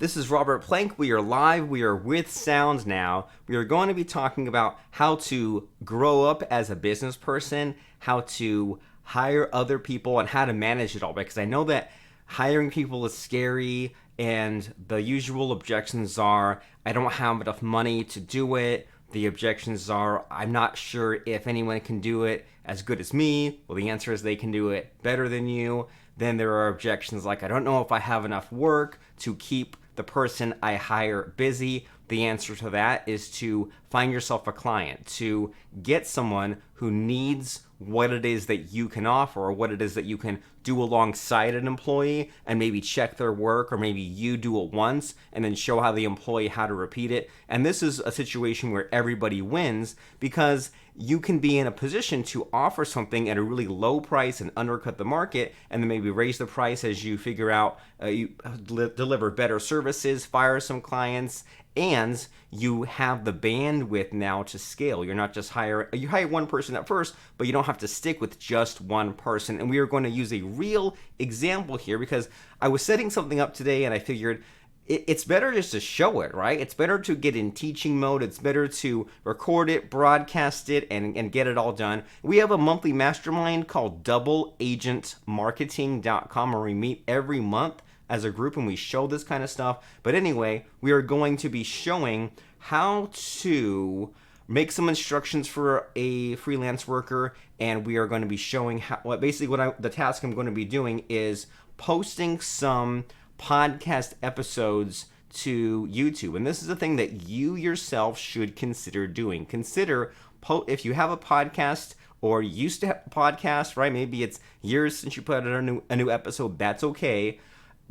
This is Robert Plank. We are live. We are with sound now. We are going to be talking about how to grow up as a business person, how to hire other people, and how to manage it all. Because I know that hiring people is scary, and the usual objections are, I don't have enough money to do it. The objections are, I'm not sure if anyone can do it as good as me. Well, the answer is they can do it better than you. Then there are objections like, I don't know if I have enough work to keep the person I hire busy. The answer to that is to find yourself a client, to get someone who needs what it is that you can offer, or what it is that you can do alongside an employee, and maybe check their work, or maybe you do it once and then show how the employee how to repeat it. And this is a situation where everybody wins, because you can be in a position to offer something at a really low price and undercut the market, and then maybe raise the price as you figure out you deliver better services, fire some clients, and you have the bandwidth now to scale. You're not just you hire one person at first, but you don't have to stick with just one person. And we are going to use a real example here, because I was setting something up today and I figured it's better just to show it, right? It's better to get in teaching mode. It's better to record it, broadcast it, and get it all done. We have a monthly mastermind called doubleagentmarketing.com, where we meet every month as a group and we show this kind of stuff. But anyway, we are going to be showing how to make some instructions for a freelance worker, and we are going to be showing how, the task I'm going to be doing is posting some podcast episodes to YouTube. And this is a thing that you yourself should consider doing. If you have a podcast or used to have a podcast, right? Maybe it's years since you put out a new episode, that's okay.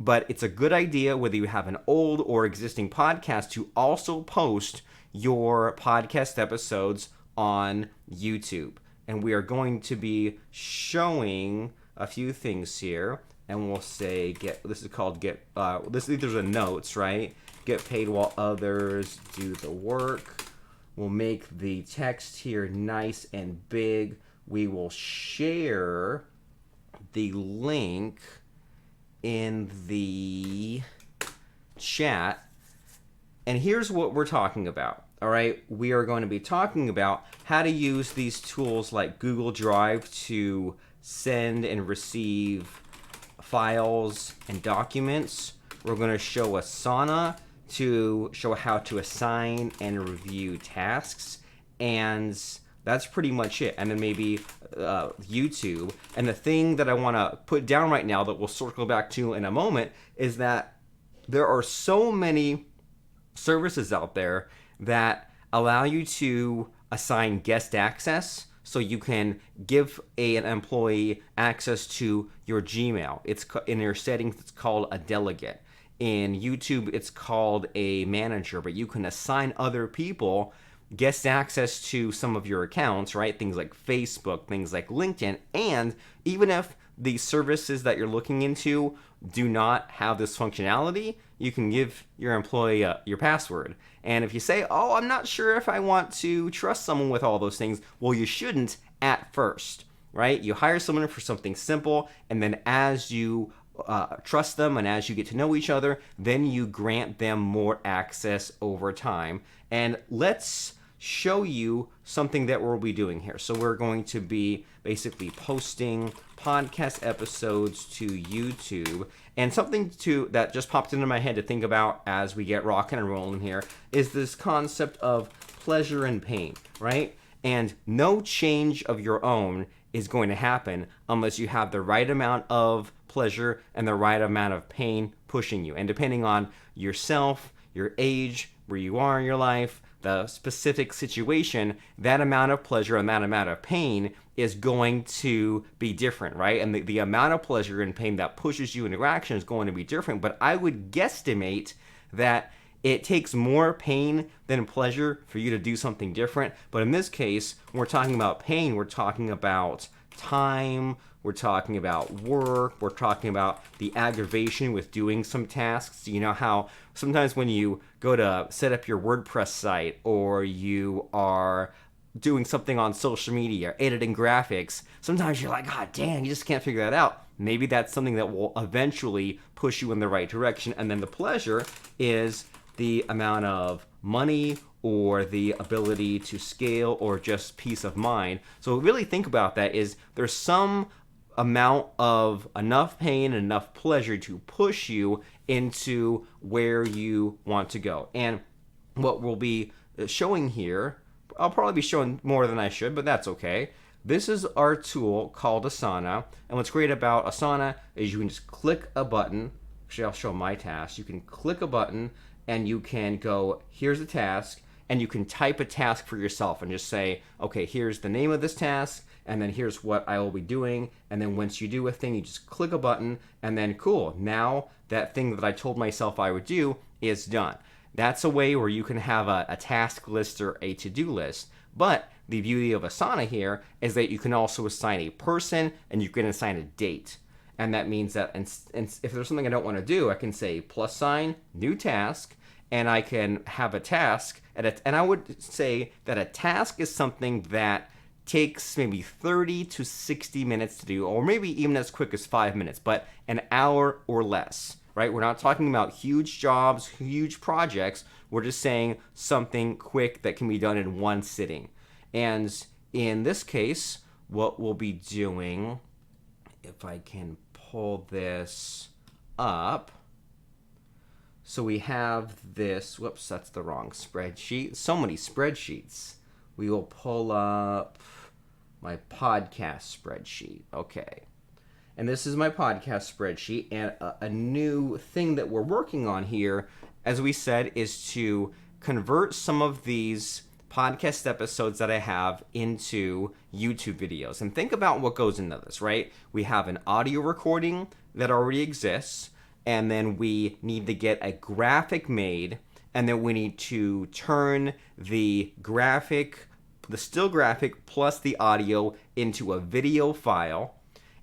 But it's a good idea, whether you have an old or existing podcast, to also post your podcast episodes on YouTube. And we are going to be showing a few things here. And we'll say these are notes, right? Get paid while others do the work. We'll make the text here nice and big. We will share the link in the chat. And here's what we're talking about. All right, we are going to be talking about how to use these tools like Google Drive to send and receive files and documents. We're going to show Asana to show how to assign and review tasks, and that's pretty much it. And then maybe YouTube. And the thing that I want to put down right now that we'll circle back to in a moment is that there are so many services out there that allow you to assign guest access. So you can give an employee access to your Gmail. It's in your settings, it's called a delegate. In YouTube, it's called a manager, but you can assign other people guest access to some of your accounts, right? Things like Facebook, things like LinkedIn. And even if the services that you're looking into do not have this functionality, you can give your employee your password. And if you say, oh, I'm not sure if I want to trust someone with all those things, well, you shouldn't at first, right? You hire someone for something simple, and then as you trust them and as you get to know each other, then you grant them more access over time. And let's show you something that we'll be doing here. So we're going to be basically posting podcast episodes to YouTube. And something that just popped into my head to think about as we get rocking and rolling here is this concept of pleasure and pain, right? And no change of your own is going to happen unless you have the right amount of pleasure and the right amount of pain pushing you. And depending on yourself, your age, where you are in your life, the specific situation, that amount of pleasure and that amount of pain is going to be different, right? And the amount of pleasure and pain that pushes you into action is going to be different. But I would guesstimate that it takes more pain than pleasure for you to do something different. But in this case, when we're talking about pain, we're talking about time, we're talking about work, we're talking about the aggravation with doing some tasks. You know how sometimes when you go to set up your WordPress site, or you are doing something on social media, editing graphics, sometimes you're like, God dang, you just can't figure that out. maybe that's something that will eventually push you in the right direction. And then the pleasure is the amount of money or the ability to scale or just peace of mind. So really think about that, is there's some amount of enough pain and enough pleasure to push you into where you want to go. And what we'll be showing here, I'll probably be showing more than I should, but that's okay. This is our tool called Asana. And what's great about Asana is you can just click a button. Actually, I'll show my task. You can click a button and you can go, here's a task, and you can type a task for yourself and just say, okay, here's the name of this task, and then here's what I will be doing. And then once you do a thing, you just click a button, and then cool, now that thing that I told myself I would do is done. That's a way where you can have a task list or a to-do list. But the beauty of Asana here is that you can also assign a person and you can assign a date. And that means that and if there's something I don't want to do, I can say plus sign, new task, and I can have a task. And I would say that a task is something that takes maybe 30 to 60 minutes to do, or maybe even as quick as 5 minutes, but an hour or less, right? We're not talking about huge jobs, huge projects. We're just saying something quick that can be done in one sitting. And in this case, what we'll be doing, if I can pull this up. So we have this, whoops, that's the wrong spreadsheet. So many spreadsheets. We will pull up my podcast spreadsheet. Okay. And this is my podcast spreadsheet. And a new thing that we're working on here, as we said, is to convert some of these podcast episodes that I have into YouTube videos. And think about what goes into this, right? We have an audio recording that already exists, and then we need to get a graphic made, and then we need to turn the graphic, the still graphic plus the audio into a video file,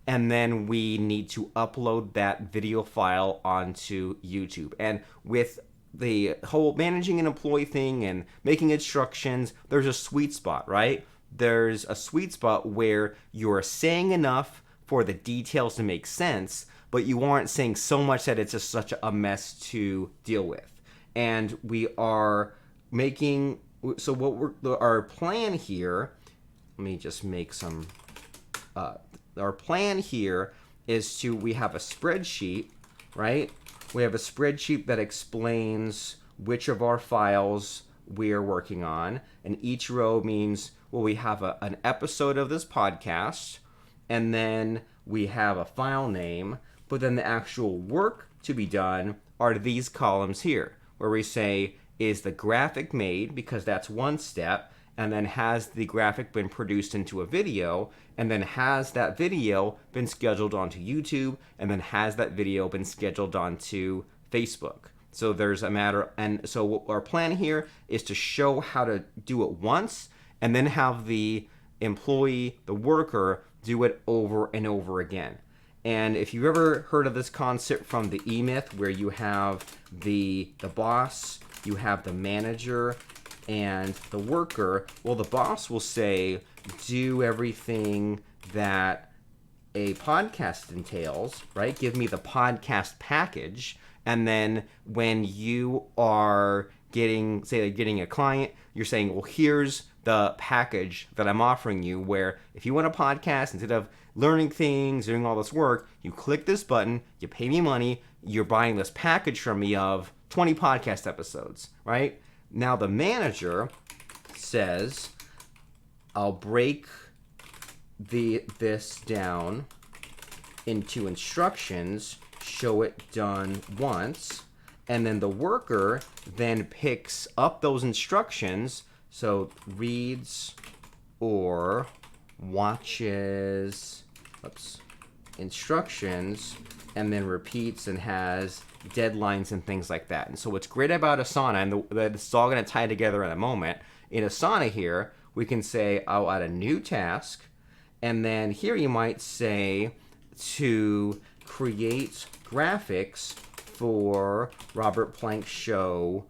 and then we need to upload that video file onto YouTube. And with the whole managing an employee thing and making instructions, there's a sweet spot, right? There's a sweet spot where you're saying enough for the details to make sense, but you aren't saying so much that it's just such a mess to deal with. And we are making, so our plan here, let me just make some, our plan here is to, we have a spreadsheet, right? We have a spreadsheet that explains which of our files we are working on. And each row means, well, we have an episode of this podcast, and then we have a file name, but then the actual work to be done are these columns here, where we say, is the graphic made, because that's one step, and then has the graphic been produced into a video, and then has that video been scheduled onto YouTube, and then has that video been scheduled onto Facebook. So there's a matter, and so our plan here is to show how to do it once, and then have the employee, the worker, do it over and over again. And if you've ever heard of this concept from the E-Myth, where you have the boss, you have the manager, and the worker, well, the boss will say, do everything that a podcast entails, right? Give me the podcast package. And then when you are getting a client, you're saying, well, here's the package that I'm offering you, where if you want a podcast, instead of learning things, doing all this work, you click this button, you pay me money, you're buying this package from me of 20 podcast episodes, right? Now the manager says, I'll break this down into instructions, show it done once, and then the worker then picks up those instructions, so reads or watches instructions, and then repeats and has deadlines and things like that. And so what's great about Asana, and this is all going to tie together in a moment, in Asana here, we can say, I'll add a new task, and then here you might say to create graphics for Robert Plank Show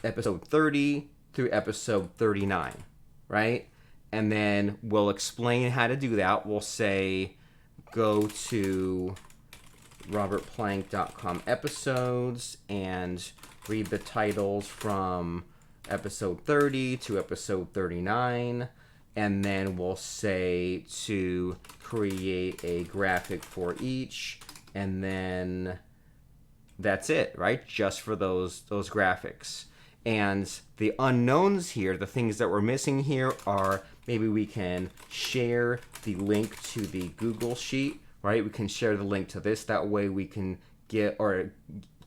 episode 30 through episode 39, right? And then we'll explain how to do that. We'll say go to robertplank.com episodes and read the titles from episode 30 to episode 39, and then we'll say to create a graphic for each, and then that's it, right? Just for those graphics. And the unknowns here, the things that we're missing here are maybe we can share the link to the Google Sheet, right? We can share the link to this. That way we can get or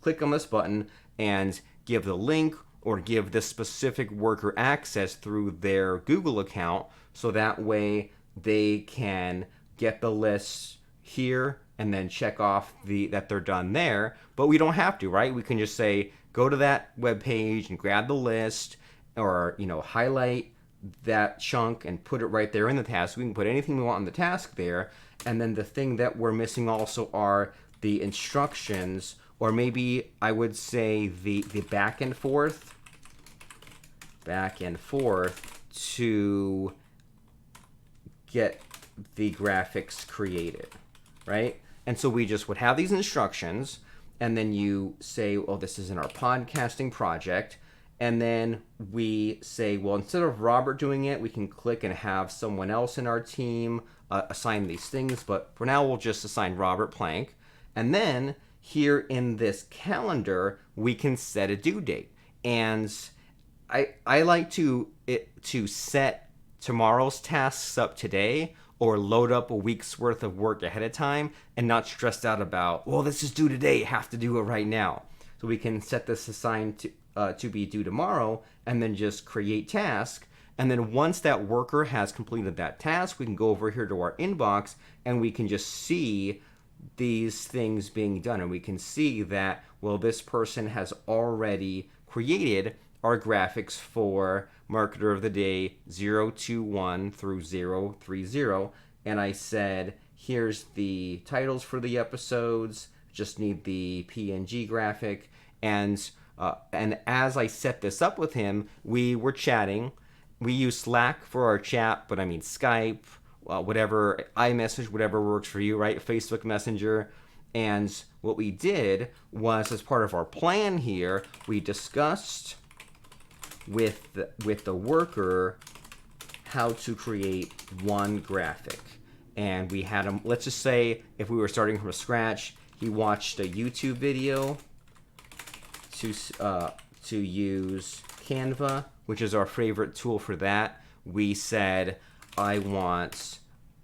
click on this button and give the link or give this specific worker access through their Google account. So that way they can get the lists here and then check off that they're done there. But we don't have to, right? We can just say, go to that web page and grab the list, or highlight that chunk and put it right there in the task. We can put anything we want in the task there. And then the thing that we're missing also are the instructions, or maybe I would say the back and forth to get the graphics created, right? And so we just would have these instructions, and then you say, oh, this is in our podcasting project. And then we say, well, instead of Robert doing it, we can click and have someone else in our team assign these things. But for now, we'll just assign Robert Plank. And then here in this calendar, we can set a due date. And I like to set tomorrow's tasks up today, or load up a week's worth of work ahead of time and not stressed out about, well, this is due today, have to do it right now. So we can set this assigned to be due tomorrow, and then just create task. And then once that worker has completed that task, we can go over here to our inbox and we can just see these things being done. And we can see that, well, this person has already created our graphics for Marketer of the Day 021 through 030. And I said, here's the titles for the episodes, just need the PNG graphic. And as I set this up with him, we were chatting. We use Slack for our chat, but I mean Skype, whatever, iMessage, whatever works for you, right? Facebook Messenger. And what we did was, as part of our plan here, we discussed with the worker how to create one graphic. And we had him, let's just say if we were starting from scratch, he watched a YouTube video to use Canva, which is our favorite tool for that. We said, I want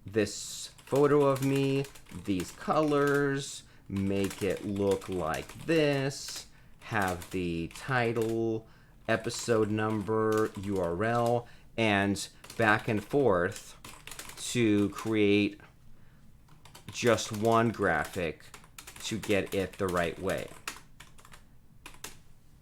this photo of me, these colors, make it look like this, have the title, episode number, URL, and back and forth to create just one graphic to get it the right way.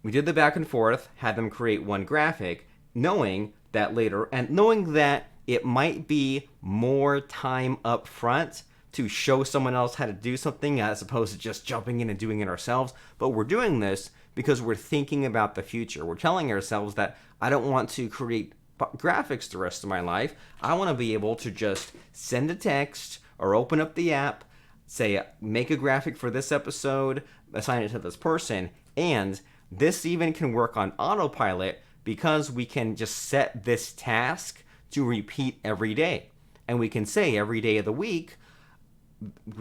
We did the back and forth, had them create one graphic, knowing that later, and knowing that it might be more time up front to show someone else how to do something as opposed to just jumping in and doing it ourselves. But we're doing this because we're thinking about the future. We're telling ourselves that I don't want to create graphics the rest of my life. I want to be able to just send a text or open up the app, say, make a graphic for this episode, assign it to this person, and this even can work on Autopilot because we can just set this task to repeat every day. And we can say every day of the week,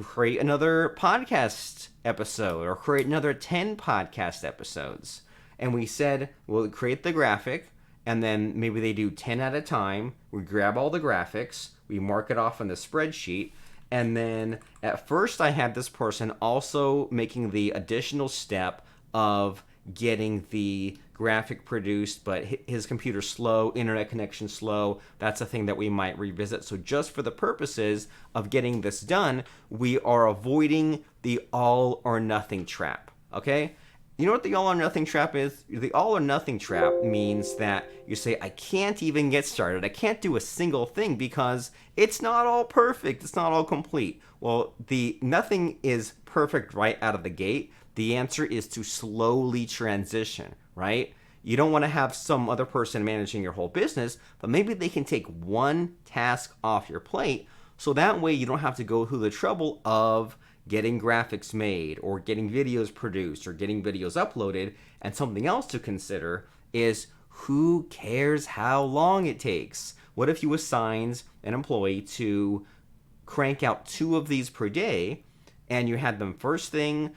create another podcast episode or create another 10 podcast episodes. And we said, we'll create the graphic, and then maybe they do 10 at a time. We grab all the graphics, we mark it off on the spreadsheet. And then at first I had this person also making the additional step of getting the graphic produced, but his computer's slow, internet connection slow. That's a thing that we might revisit. So just for the purposes of getting this done, we are avoiding the all or nothing trap, okay? You know what the all or nothing trap is? The all or nothing trap means that you say, I can't even get started. I can't do a single thing because it's not all perfect. It's not all complete. Well, nothing is perfect right out of the gate. The answer is to slowly transition, right? You don't want to have some other person managing your whole business, but maybe they can take one task off your plate So that way you don't have to go through the trouble of getting graphics made or getting videos produced or getting videos uploaded. And something else to consider is who cares how long it takes? What if you assigned an employee to crank out 2 of these per day and you had them first thing,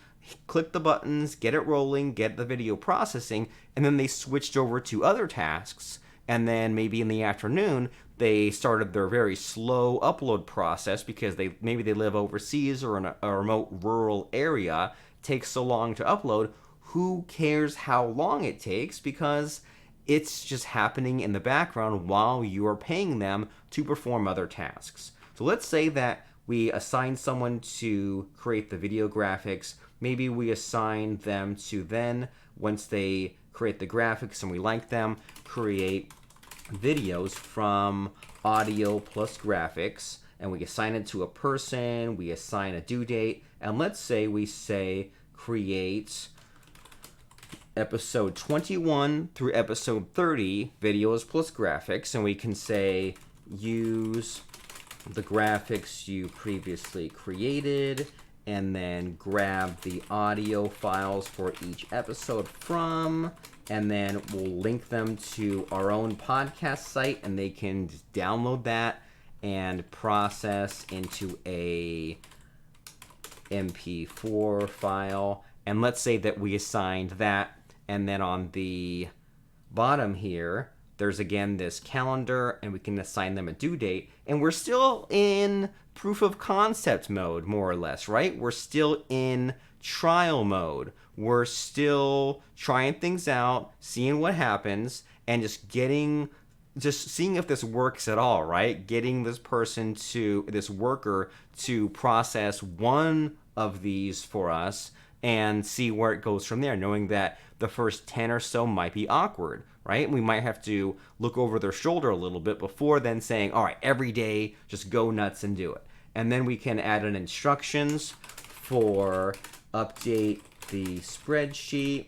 click the buttons, get it rolling, get the video processing, and then they switched over to other tasks, and then maybe in the afternoon they started their very slow upload process because maybe they live overseas or in a remote rural area. It takes so long to upload. Who cares how long it takes, because it's just happening in the background while you are paying them to perform other tasks. So let's say that we assign someone to create the video graphics. Maybe we assign them to then, once they create the graphics and we like them, create videos from audio plus graphics, and we assign it to a person, we assign a due date, and let's say we say create episode 21 through episode 30 videos plus graphics, and we can say use the graphics you previously created and then grab the audio files for each episode from, and then we'll link them to our own podcast site, and they can just download that and process into a MP4 file. And let's say that we assigned that, and then on the bottom here, there's again this calendar, and we can assign them a due date, and we're still in proof of concept mode, more or less, right? We're still in trial mode. We're still trying things out, seeing what happens, and just seeing if this works at all, right? Getting this worker to process one of these for us and see where it goes from there, knowing that the first 10 or so might be awkward, right? We might have to look over their shoulder a little bit before then saying, all right, every day, just go nuts and do it. And then we can add in instructions for update the spreadsheet,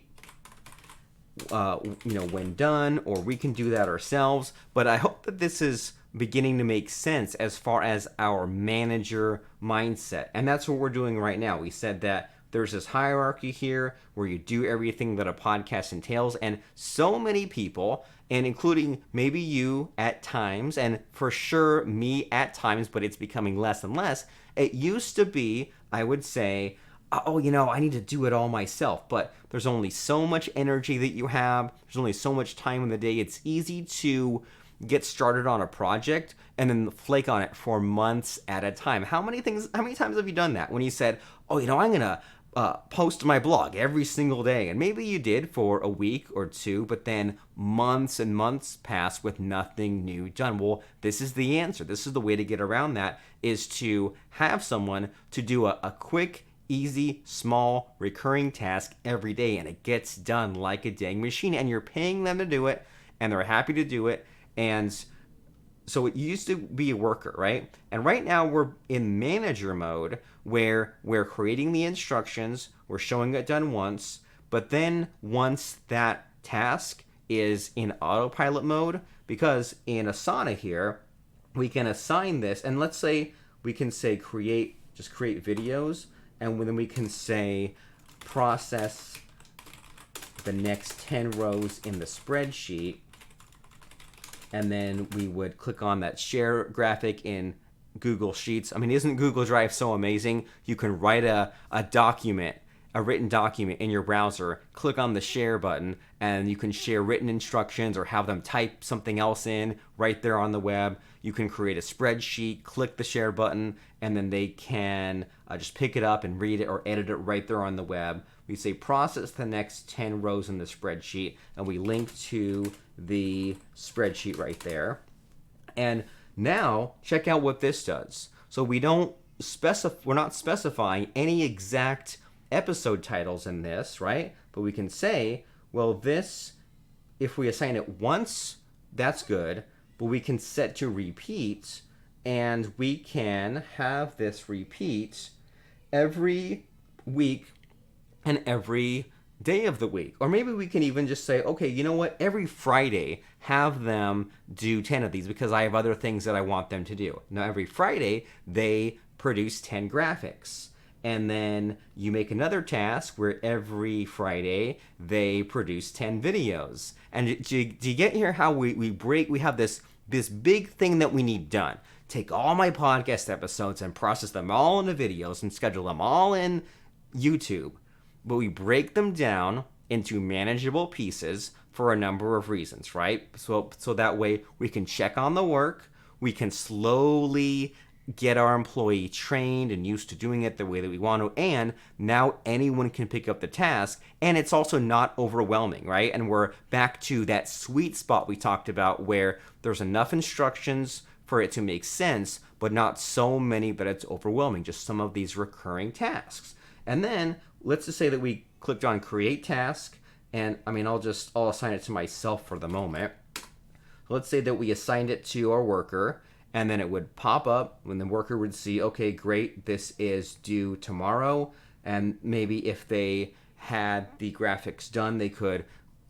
when done, or we can do that ourselves. But I hope that this is beginning to make sense as far as our manager mindset. And that's what we're doing right now. We said that there's this hierarchy here where you do everything that a podcast entails, and so many people, and including maybe you at times, and for sure me at times, but it's becoming less and less. It used to be, I would say, oh, I need to do it all myself, but there's only so much energy that you have. There's only so much time in the day. It's easy to get started on a project and then flake on it for months at a time. How many times have you done that when you said, oh, I'm going to post my blog every single day, and maybe you did for a week or two, but then months and months pass with nothing new done? Well, this is the answer. This is the way to get around that, is to have someone to do a quick, easy, small, recurring task every day, and it gets done like a dang machine, and you're paying them to do it, and they're happy to do it. And so it used to be a worker, right? And right now we're in manager mode, where we're creating the instructions, we're showing it done once, but then once that task is in autopilot mode, because in Asana here, we can assign this, and let's say we can say create videos, and then we can say process the next 10 rows in the spreadsheet, and then we would click on that share graphic in Google Sheets. I mean, isn't Google Drive so amazing? You can write a written document in your browser, click on the share button, and you can share written instructions or have them type something else in right there on the web. You can create a spreadsheet, click the share button, and then they can just pick it up and read it or edit it right there on the web. We say process the next 10 rows in the spreadsheet, and we link to the spreadsheet right there. And now check out what this does. So we're not specifying any exact episode titles in this, right? But we can say, well, this, if we assign it once, that's good, but we can set to repeat, and we can have this repeat every week and every day of the week. Or maybe we can even just say, okay, you know what? Every Friday, have them do 10 of these because I have other things that I want them to do. Now, every Friday, they produce 10 graphics. And then you make another task where every Friday they produce 10 videos. And do you get here how we have this big thing that we need done? Take all my podcast episodes and process them all into videos and schedule them all in YouTube. But we break them down into manageable pieces for a number of reasons, right? So that way we can check on the work, we can slowly get our employee trained and used to doing it the way that we want to, and now anyone can pick up the task, and it's also not overwhelming, right? And we're back to that sweet spot we talked about where there's enough instructions for it to make sense, but not so many that it's overwhelming, just some of these recurring tasks. And then let's just say that we clicked on create task, and I'll assign it to myself for the moment. Let's say that we assigned it to our worker, and then it would pop up when the worker would see, okay, great, this is due tomorrow. And maybe if they had the graphics done, they could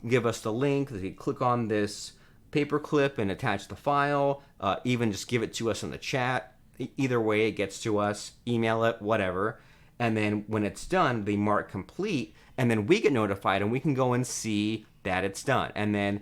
give us the link. They could click on this paperclip and attach the file, even just give it to us in the chat. Either way, it gets to us, email it, whatever. And then when it's done, they mark complete, and then we get notified and we can go and see that it's done. And then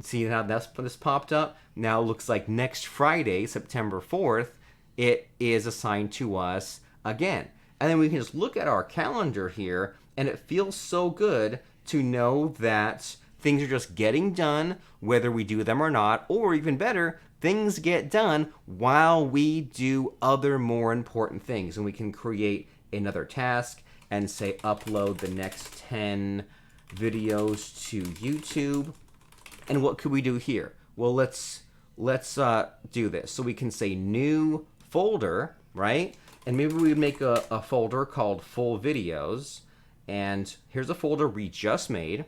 see how this popped up? Now it looks like next Friday, September 4th, it is assigned to us again. And then we can just look at our calendar here, and it feels so good to know that things are just getting done, whether we do them or not, or even better, things get done while we do other more important things. And we can create another task and say upload the next 10 videos to YouTube. And what could we do here? Well, let's do this. So we can say new folder, right? And maybe we would make a folder called full videos. And here's a folder we just made.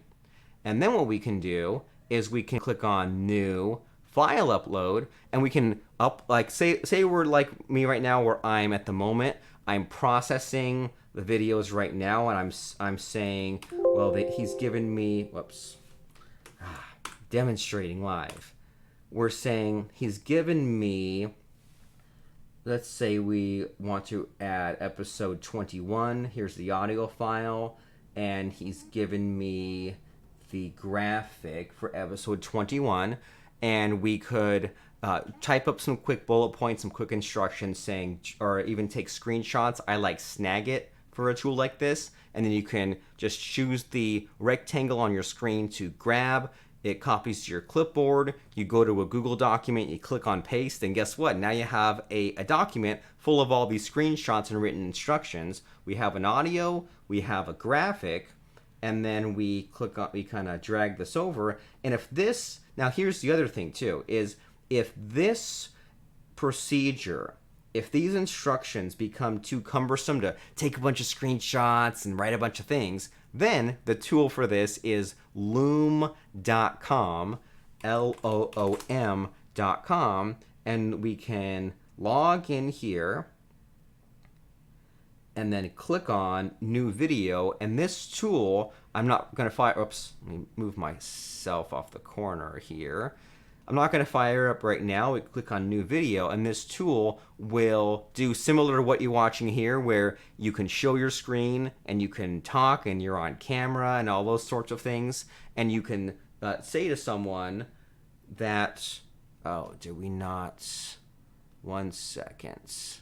And then what we can do is we can click on new file upload, and we can say we're like me right now, where I'm at the moment, I'm processing the videos right now, and I'm saying, well, he's given me, demonstrating live. We're saying he's given me, let's say we want to add episode 21. Here's the audio file, and he's given me the graphic for episode 21, and we could type up some quick bullet points, some quick instructions saying, or even take screenshots. I like Snagit for a tool like this, and then you can just choose the rectangle on your screen to grab. It copies to your clipboard. You go to a Google document, you click on paste, and guess what? Now you have a document full of all these screenshots and written instructions. We have an audio, we have a graphic, and then we kind of drag this over. And now here's the other thing too, is if this procedure, if these instructions become too cumbersome to take a bunch of screenshots and write a bunch of things, then the tool for this is loom.com, loom.com, and we can log in here and then click on new video. And this tool, I'm not going to let me move myself off the corner here. I'm not going to fire up right now. We click on new video, and this tool will do similar to what you're watching here, where you can show your screen and you can talk and you're on camera and all those sorts of things. And you can say to someone that, one second.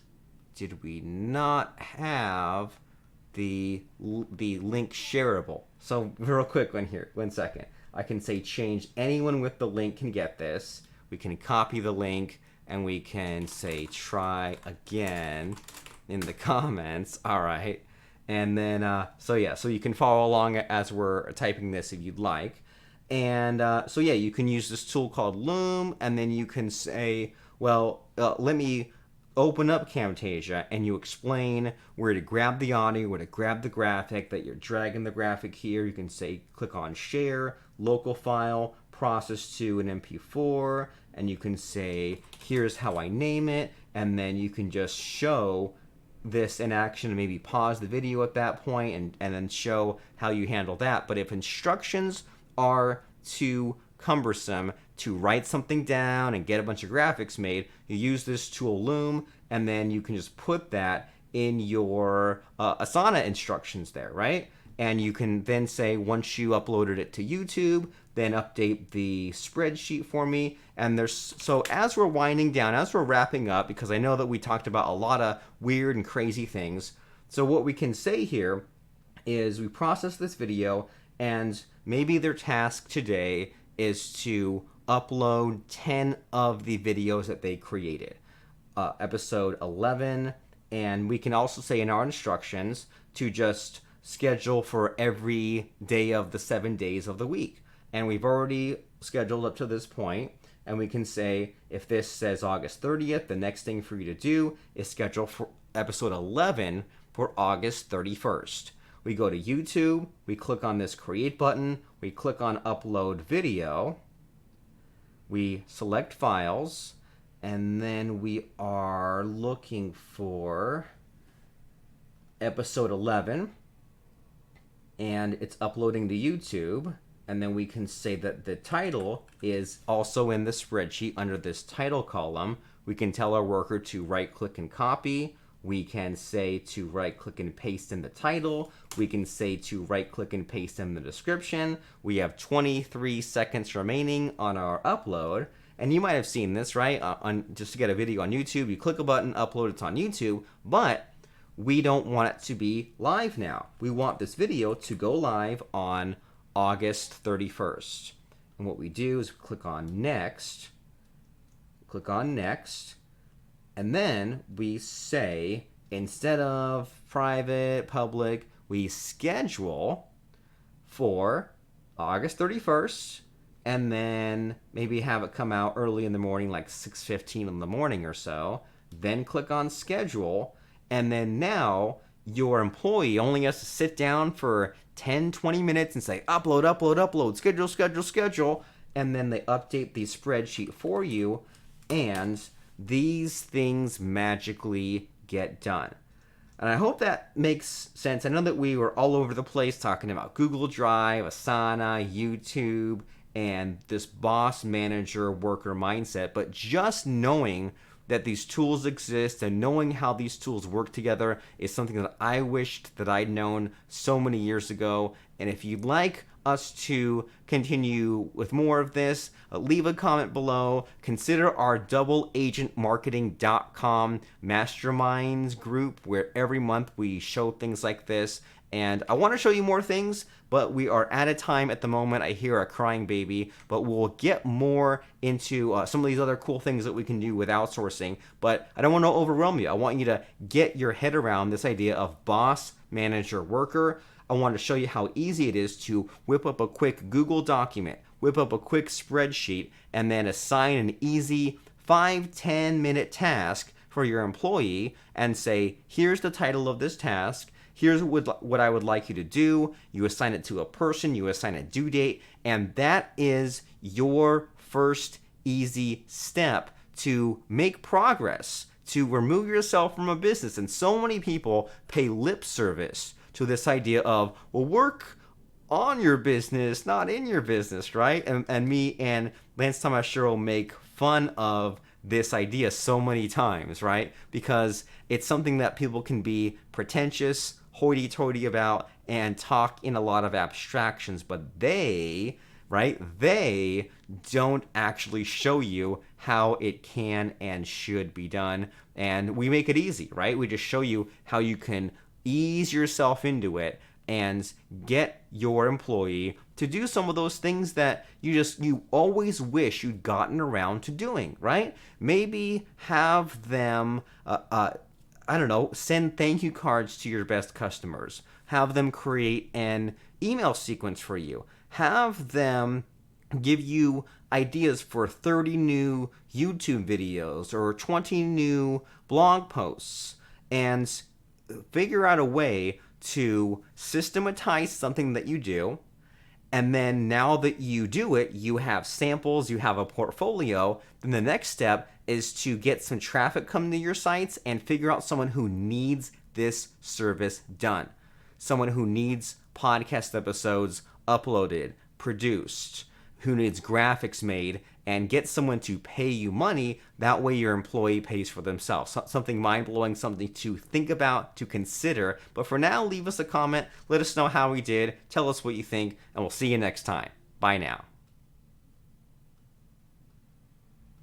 Did we not have the link shareable? So real quick one second. I can say change, anyone with the link can get this. We can copy the link, and we can say try again in the comments. All right. And then, so you can follow along as we're typing this if you'd like. And you can use this tool called Loom, and then you can say, let me open up Camtasia, and you explain where to grab the audio, where to grab the graphic, that you're dragging the graphic here. You can say, click on share, local file, process to an MP4, and you can say, here's how I name it, and then you can just show this in action and maybe pause the video at that point and then show how you handle that. But if instructions are too cumbersome to write something down and get a bunch of graphics made, you use this tool Loom, and then you can just put that in your Asana instructions there, right? And you can then say, once you uploaded it to YouTube, then update the spreadsheet for me. And so as we're winding down, as we're wrapping up, because I know that we talked about a lot of weird and crazy things. So what we can say here is we process this video, and maybe their task today is to upload 10 of the videos that they created. Episode 11, and we can also say in our instructions to just schedule for every day of the 7 days of the week. And we've already scheduled up to this point, and we can say if this says August 30th, the next thing for you to do is schedule for episode 11 for August 31st. We go to YouTube, we click on this create button, we click on upload video, we select files, and then we are looking for episode 11, and it's uploading to YouTube. And then we can say that the title is also in the spreadsheet under this title column. We can tell our worker to right click and copy. We can say to right click and paste in the title. We can say to right click and paste in the description. We have 23 seconds remaining on our upload. And you might have seen this, right? Just to get a video on YouTube, you click a button, upload, it's on YouTube. But we don't want it to be live now. We want this video to go live on August 31st. And what we do is click on next, and then we say, instead of private, public, we schedule for August 31st, and then maybe have it come out early in the morning, like 6:15 in the morning or so. Then click on schedule, and then now your employee only has to sit down for 10-20 minutes and say upload, schedule, and then they update the spreadsheet for you, and these things magically get done. And I hope that makes sense. I know that we were all over the place talking about Google Drive, Asana, YouTube, and this boss manager worker mindset, but just knowing that these tools exist and knowing how these tools work together is something that I wished that I'd known so many years ago. And if you'd like us to continue with more of this, leave a comment below. Consider our doubleagentmarketing.com masterminds group, where every month we show things like this. And I want to show you more things, but we are at a time at the moment. I hear a crying baby, but we'll get more into some of these other cool things that we can do with outsourcing. But I don't want to overwhelm you. I want you to get your head around this idea of boss, manager, worker. I want to show you how easy it is to whip up a quick Google document, whip up a quick spreadsheet, and then assign an easy 5-10 minute task for your employee and say, here's the title of this task. Here's what I would like you to do. You assign it to a person, you assign a due date, and that is your first easy step to make progress, to remove yourself from a business. And so many people pay lip service to this idea of, well, work on your business, not in your business, right? And me and Lance Tomashiro make fun of this idea so many times, right? Because it's something that people can be pretentious, hoity-toity about, and talk in a lot of abstractions, but they don't actually show you how it can and should be done. And we make it easy, right? We just show you how you can ease yourself into it and get your employee to do some of those things that you always wish you'd gotten around to doing, right? Maybe have them send thank you cards to your best customers. Have them create an email sequence for you. Have them give you ideas for 30 new YouTube videos or 20 new blog posts, and figure out a way to systematize something that you do And then now that you do it, you have samples, you have a portfolio. Then the next step is to get some traffic coming to your sites and figure out someone who needs this service done. Someone who needs podcast episodes uploaded, produced, who needs graphics made, and get someone to pay you money. That way your employee pays for themselves. Something mind-blowing, something to think about, to consider. But for now, leave us a comment. Let us know how we did. Tell us what you think, and we'll see you next time. Bye now.